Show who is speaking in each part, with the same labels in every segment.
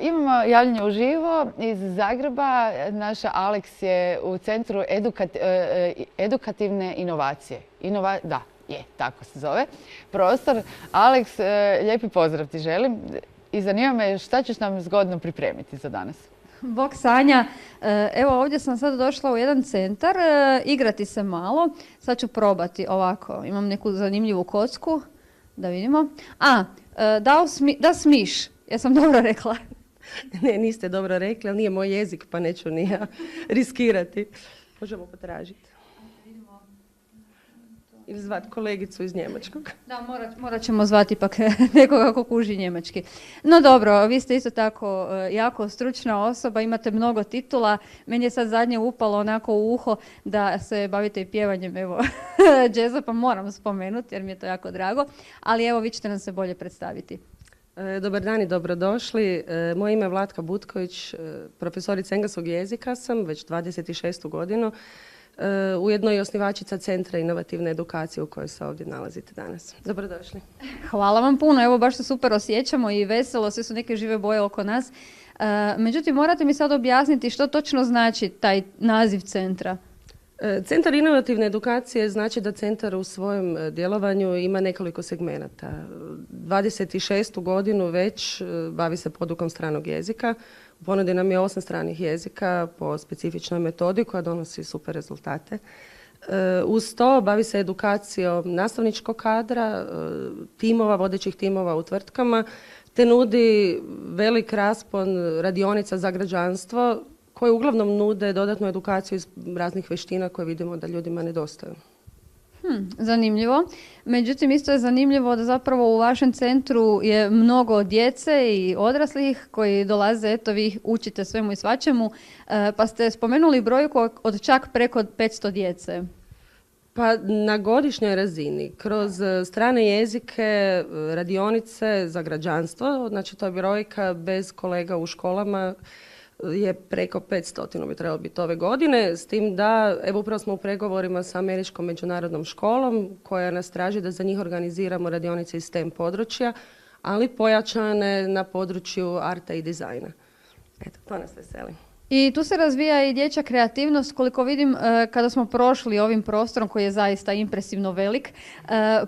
Speaker 1: Imamo javljanje uživo iz Zagreba. Naša Aleks je u Centru edukativne inovacije. Da, tako se zove. Prostor. Aleks, lijepi pozdrav ti želim. I zanima me šta ćeš nam zgodno pripremiti za danas.
Speaker 2: Bog Sanja, evo ovdje sam sad došla u jedan centar, igrati se malo. Sad ću probati ovako, imam neku zanimljivu kocku, da vidimo. Da smiš, jesam dobro rekla?
Speaker 3: Ne, niste dobro rekli, ali nije moj jezik, pa neću ni ja riskirati. Možemo potražiti. Ili zvati kolegicu iz njemačkog.
Speaker 2: Da, morat ćemo zvati ipak nekoga ko kuži njemački. No dobro, vi ste isto tako jako stručna osoba, imate mnogo titula. Meni je sad zadnje upalo onako u uho da se bavite i pjevanjem džeza, pa moram spomenuti jer mi je to jako drago. Ali evo, vi ćete nam se bolje predstaviti.
Speaker 3: Dobar dan i dobrodošli. Moje ime je Vlatka Butković, profesorica engleskog jezika sam već 26. godinu. Ujedno i osnivačica Centra inovativne edukacije u kojoj se ovdje nalazite danas. Dobrodošli.
Speaker 2: Hvala vam puno, evo baš se super osjećamo i veselo, sve su neke žive boje oko nas. Međutim, morate mi sad objasniti što točno znači taj naziv centra.
Speaker 3: Centar inovativne edukacije znači da centar u svojem djelovanju ima nekoliko segmenata. 26. godinu već bavi se podukom stranog jezika. U ponudi nam je 8 stranih jezika po specifičnoj metodi koja donosi super rezultate. Uz to bavi se edukacijom nastavničkog kadra, timova, vodećih timova u tvrtkama, te nudi velik raspon radionica za građanstvo koje uglavnom nude dodatnu edukaciju iz raznih vještina koje vidimo da ljudima nedostaju.
Speaker 2: Zanimljivo. Međutim, isto je zanimljivo da zapravo u vašem centru je mnogo djece i odraslih koji dolaze, eto vi ih učite svemu i svačemu, pa ste spomenuli brojku od čak preko 500 djece.
Speaker 3: Pa na godišnjoj razini, kroz strane jezike, radionice za građanstvo, znači to je brojka bez kolega u školama, je preko 500 bi trebalo biti ove godine, s tim da, evo upravo smo u pregovorima sa Američkom međunarodnom školom koja nas traži da za njih organiziramo radionice iz STEM područja, ali pojačane na području arta i dizajna. Eto, to nas veseli.
Speaker 2: I tu se razvija i dječja kreativnost, koliko vidim kada smo prošli ovim prostorom koji je zaista impresivno velik.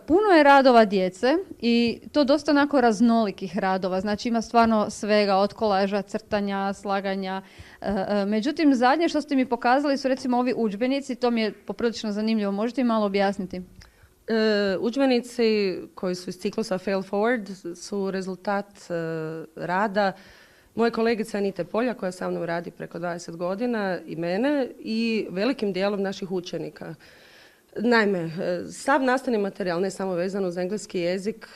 Speaker 2: Puno je radova djece i to dosta onako raznolikih radova, znači ima stvarno svega od kolaža, crtanja, slaganja. Međutim, zadnje što ste mi pokazali su recimo ovi udžbenici, to mi je poprilično zanimljivo, možete mi malo objasniti?
Speaker 3: Udžbenici koji su iz ciklusa Fail Forward su rezultat rada moje kolegice Anite Polja koja sa mnom radi preko 20 godina i mene i velikim dijelom naših učenika. Naime, sav nastavni materijal, ne samo vezan uz engleski jezik,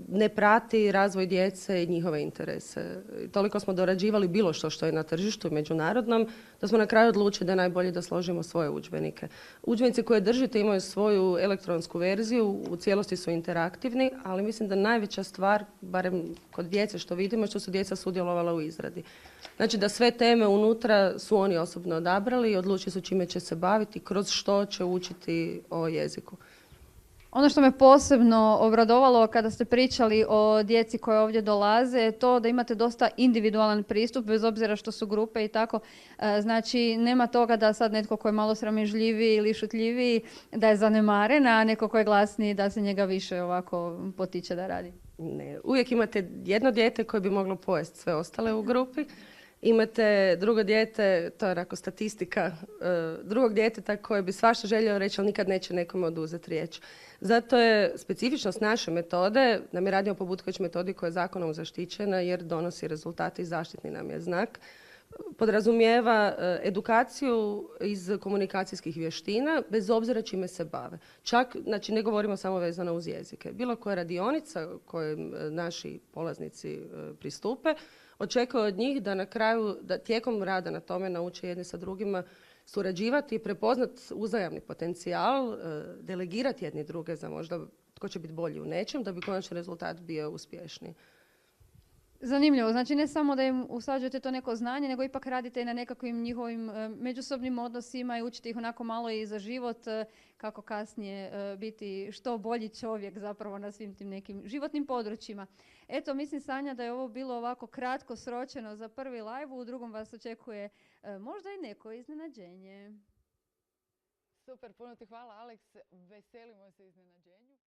Speaker 3: ne prati razvoj djece i njihove interese. Toliko smo dorađivali bilo što je na tržištu i međunarodnom, da smo na kraju odlučili da je najbolje da složimo svoje udžbenike. Udžbenici koje držite imaju svoju elektronsku verziju, u cijelosti su interaktivni, ali mislim da najveća stvar, barem kod djece što vidimo, što su djeca sudjelovala u izradi. Znači da sve teme unutra su oni osobno odabrali i odlučili su čime će se baviti, kroz što će učiti o jeziku.
Speaker 2: Ono što me posebno obradovalo kada ste pričali o djeci koje ovdje dolaze je to da imate dosta individualan pristup, bez obzira što su grupe i tako. Znači, nema toga da sad netko ko je malo sramežljiviji ili šutljiviji da je zanemaren, a neko ko je glasniji da se njega više ovako potiče da radi.
Speaker 3: Ne, uvijek imate jedno dijete koje bi moglo pojesti sve ostale u grupi. Imate drugo dijete, to je onako statistika, drugog djeteta koje bi svašta željelo reći, ali nikad neće nekome oduzeti riječ. Zato je specifičnost naše metode, da mi radimo po Butković metodi koja je zakonom zaštićena jer donosi rezultate i zaštitni nam je znak, podrazumijeva edukaciju iz komunikacijskih vještina bez obzira čime se bave. Čak, znači ne govorimo samo vezano uz jezike. Bilo koja radionica kojim naši polaznici pristupe, očekuje od njih da na kraju, da tijekom rada na tome nauče jedni sa drugima surađivati i prepoznati uzajamni potencijal, delegirati jedni druge za možda tko će biti bolji u nečem da bi konačni rezultat bio uspješniji.
Speaker 2: Zanimljivo, znači ne samo da im usađujete to neko znanje, nego ipak radite i na nekakvim njihovim međusobnim odnosima i učite ih onako malo i za život, kako kasnije biti što bolji čovjek zapravo na svim tim nekim životnim područjima. Eto, mislim Sanja da je ovo bilo ovako kratko sročeno za prvi live, u drugom vas očekuje možda i neko iznenađenje.
Speaker 1: Super, puno ti hvala Aleks, veselimo se iznenađenju.